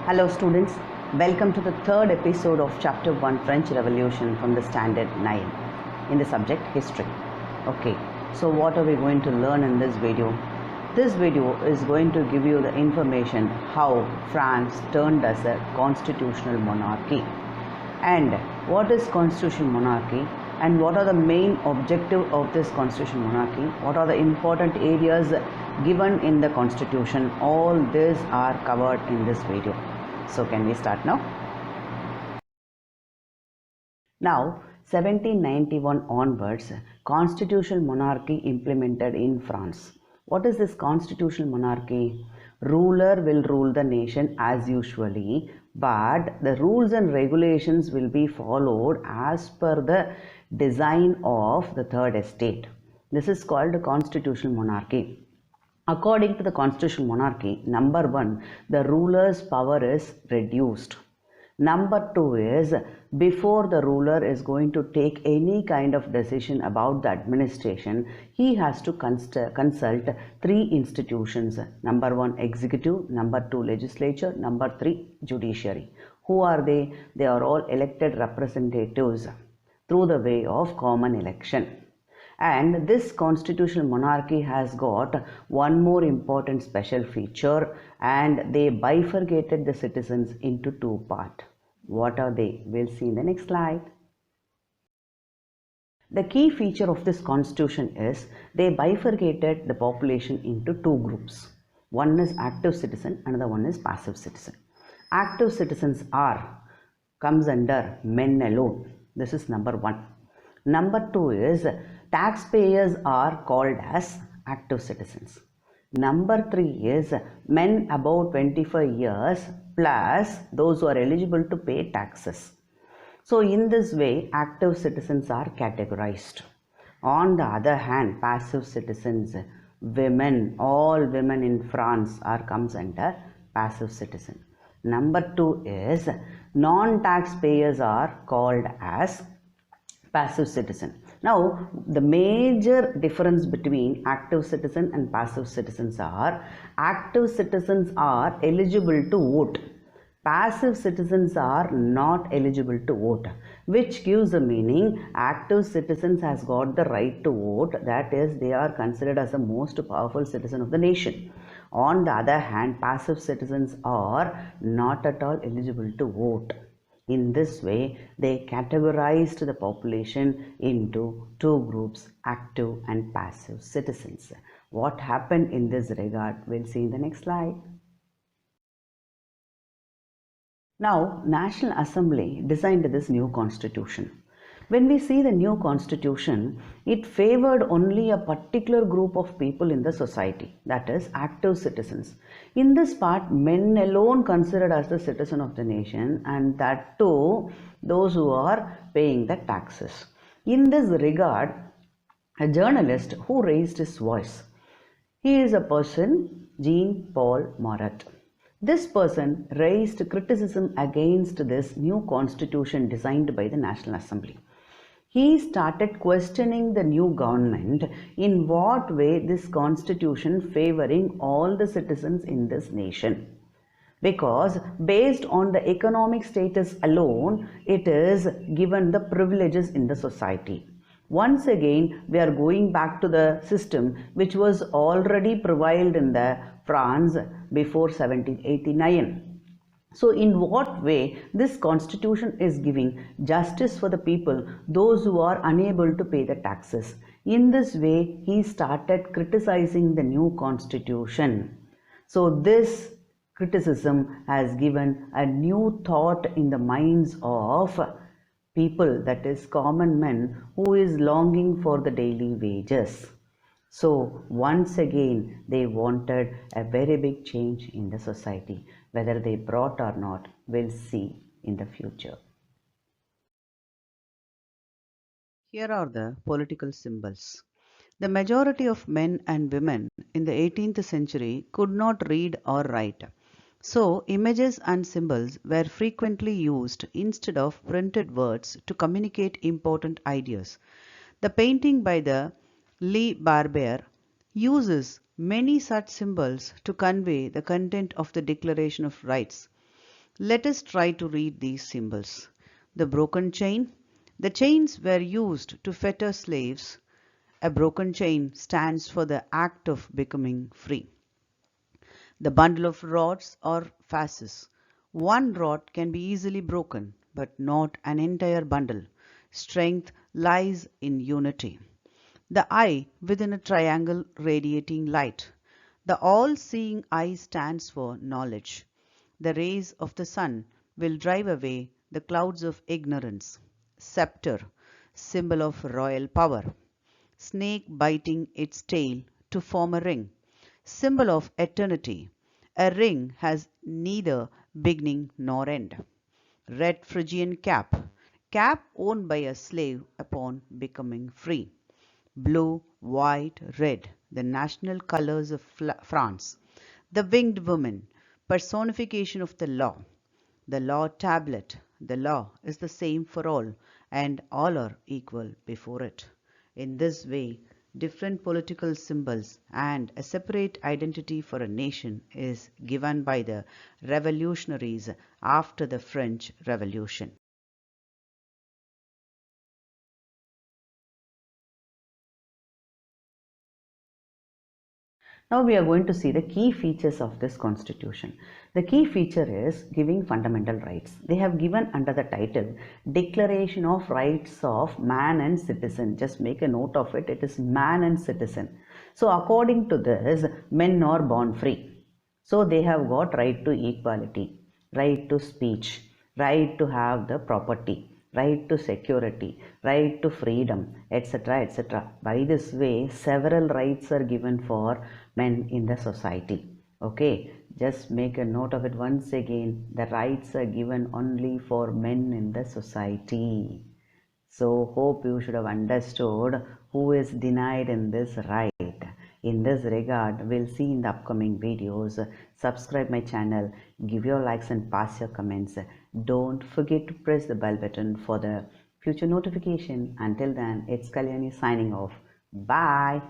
Hello students, welcome to the third episode of Chapter 1 French Revolution from the Standard 9 in the subject History. Okay, so what are we going to learn in this video? This video is going to give you the information how France turned as a constitutional monarchy and what is constitutional monarchy and what are the main objective of this constitutional monarchy, what are the important areas given in the constitution. All these are covered in this video. So can we start now? Now 1791 onwards, constitutional monarchy implemented in France. What is this constitutional monarchy? Ruler will rule the nation as usually, but the rules and regulations will be followed as per the design of the third estate. This is called constitutional monarchy. According to the constitutional monarchy, number 1, the ruler's power is reduced. Number 2 is, before the ruler is going to take any kind of decision about the administration, he has to consult 3 institutions. Number 1, executive. Number 2, legislature. Number 3, judiciary. Who are they? They are all elected representatives through the way of common election. And this constitutional monarchy has got one more important special feature, and they bifurcated the citizens into 2 parts. What are they? We'll see in the next slide. The key feature of this constitution is they bifurcated the population into 2 groups. One is active citizen, another one is passive citizen. Active citizens comes under men alone. This is number 1. Number 2 is taxpayers are called as active citizens. Number 3 is men above 25 years plus those who are eligible to pay taxes. So in this way, active citizens are categorized. On the other hand, passive citizens, women, all women in France comes under passive citizen. Number 2 is non-taxpayers are called as passive citizen. Now, the major difference between active citizen and passive citizens are, active citizens are eligible to vote. Passive citizens are not eligible to vote, which gives a meaning active citizens has got the right to vote, that is, they are considered as the most powerful citizen of the nation. On the other hand, passive citizens are not at all eligible to vote. In this way, they categorized the population into 2 groups, active and passive citizens. What happened in this regard, we'll see in the next slide. Now, National Assembly designed this new constitution. When we see the new constitution, it favored only a particular group of people in the society, that is active citizens. In this part, men alone considered as the citizen of the nation, and that too those who are paying the taxes. In this regard, a journalist who raised his voice, he is a person, Jean-Paul Marat. This person raised criticism against this new constitution designed by the National Assembly. He started questioning the new government in what way this constitution favoring all the citizens in this nation. Because based on the economic status alone, it is given the privileges in the society. Once again, we are going back to the system which was already prevailed in the France before 1789. So in what way this constitution is giving justice for the people, those who are unable to pay the taxes. In this way, he started criticizing the new constitution. So this criticism has given a new thought in the minds of people, that is common men, who is longing for the daily wages. So once again, they wanted a very big change in the society. Whether they brought or not, we'll see in the future. Here are the political symbols. The majority of men and women in the 18th century could not read or write. So, images and symbols were frequently used instead of printed words to communicate important ideas. The painting by the Le Barbier uses many such symbols to convey the content of the Declaration of Rights. Let us try to read these symbols. The broken chain. The chains were used to fetter slaves. A broken chain stands for the act of becoming free. The bundle of rods or fasces. One rod can be easily broken, but not an entire bundle. Strength lies in unity. The eye within a triangle radiating light. The all-seeing eye stands for knowledge. The rays of the sun will drive away the clouds of ignorance. Scepter, symbol of royal power. Snake biting its tail to form a ring, symbol of eternity. A ring has neither beginning nor end. Red Phrygian cap, cap worn by a slave upon becoming free. Blue, white, red, the national colors of France. The winged woman, personification of the law. The law tablet, the law is the same for all, and all are equal before it. In this way, different political symbols and a separate identity for a nation is given by the revolutionaries after the French Revolution. Now we are going to see the key features of this constitution. The key feature is giving fundamental rights. They have given under the title Declaration of Rights of Man and Citizen. Just make a note of it. It is man and citizen. So according to this, men are born free. So they have got right to equality, right to speech, right to have the property, right to security, right to freedom, etc. etc. By this way, several rights are given for men in the society. Okay, just make a note of it once again. The rights are given only for men in the society. So hope you should have understood who is denied in this right. In this regard, we'll see in the upcoming videos. Subscribe my channel, give your likes and pass your comments. Don't forget to press the bell button for the future notification. Until then, it's Kalyani signing off. Bye.